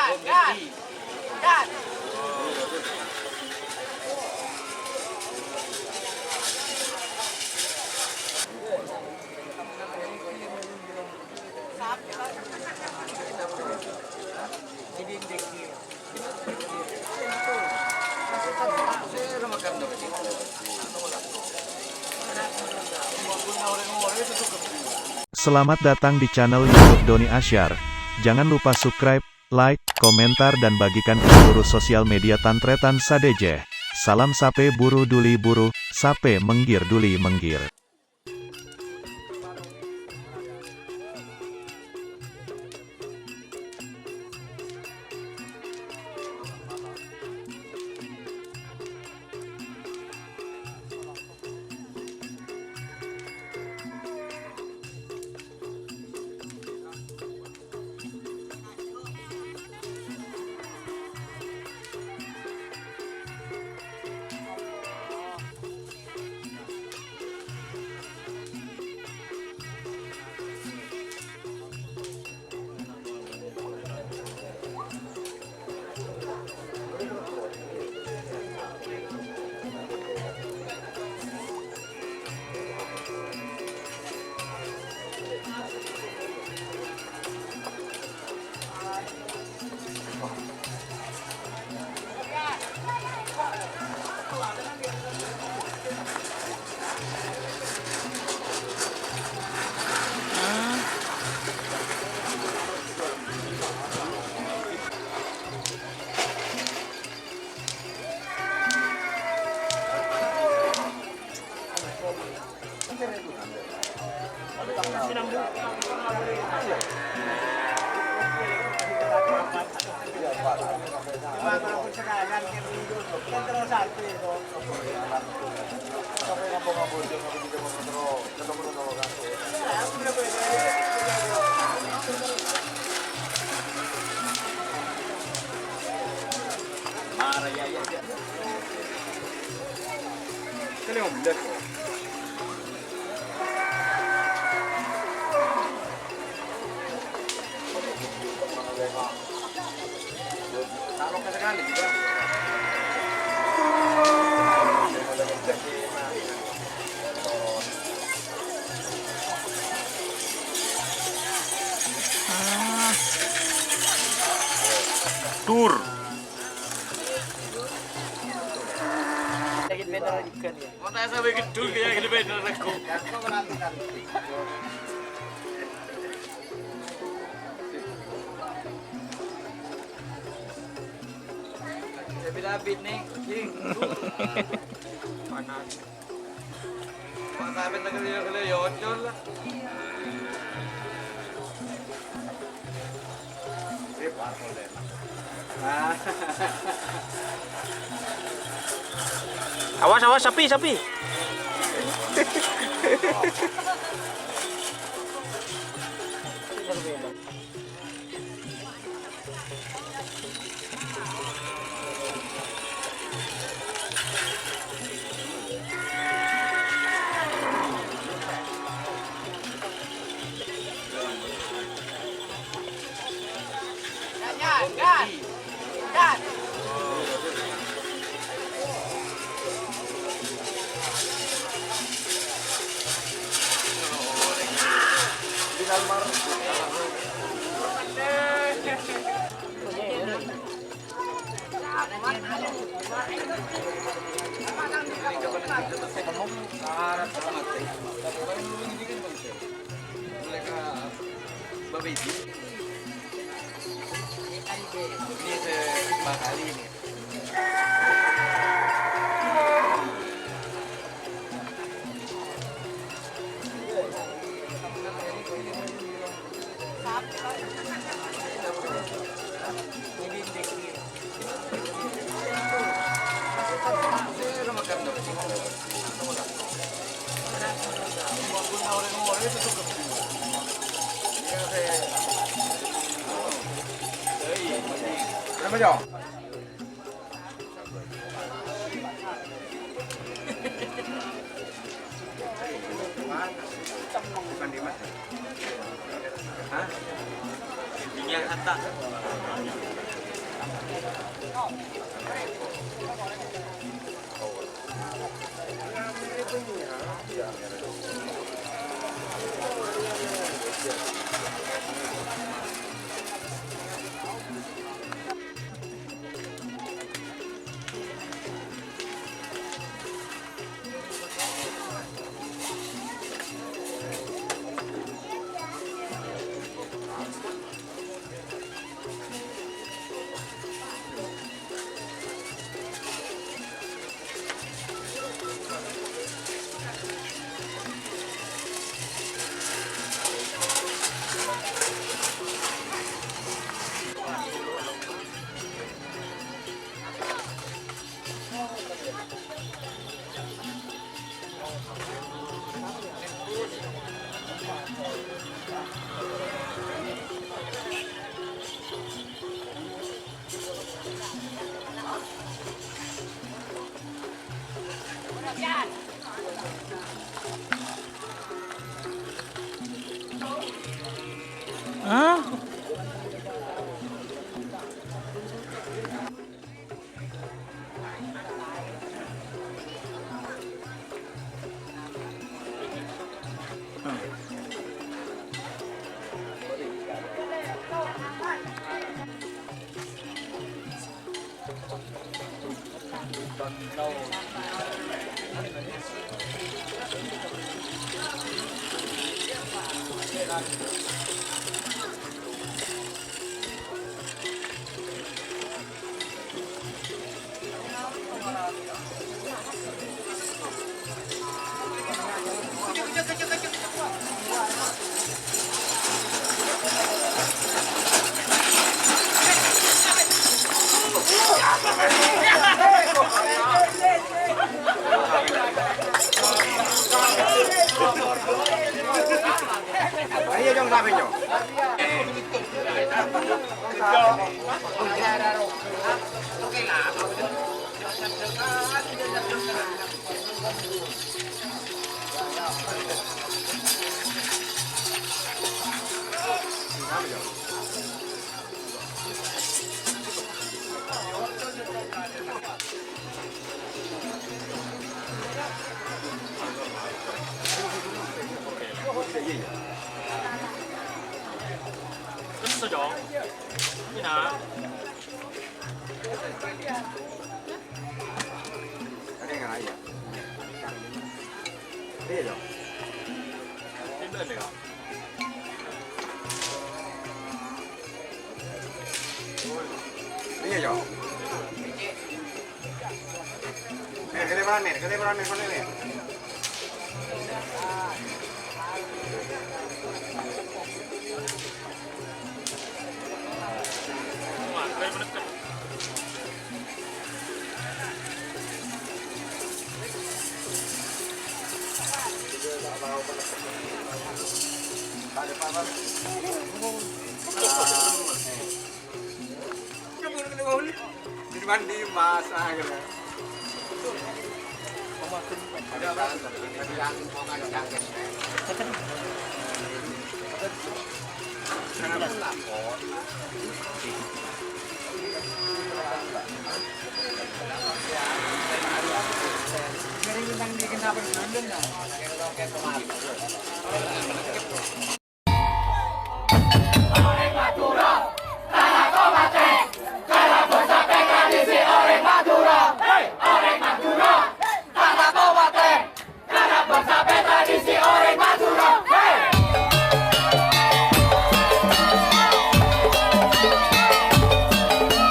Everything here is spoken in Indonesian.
Selamat datang di channel YouTube Doni Asyar. Jangan lupa subscribe, like, komentar dan bagikan ke seluruh sosial media Tantretan Sadejeh. Salam sape buru duli buru, sape menggir duli menggir. Tur. Mata sampai gedul kayak gede bener aku. Lapit nih, jing. Panas. Mata sampai tenggelam yocol lah. Awas awas sapi sapi. Ini kelima kali ini. Berapa jauh? Bukan di mana? Hah? Ini yang kata. Iya jong sabi nyo. Gusto dong. Yun na. Ano nga iya? Iya jong. Hindi ba? Iya jong. Kede beran nih, mana nih? Mandi masa gitu. Dari bintang di kenapa nandun ya?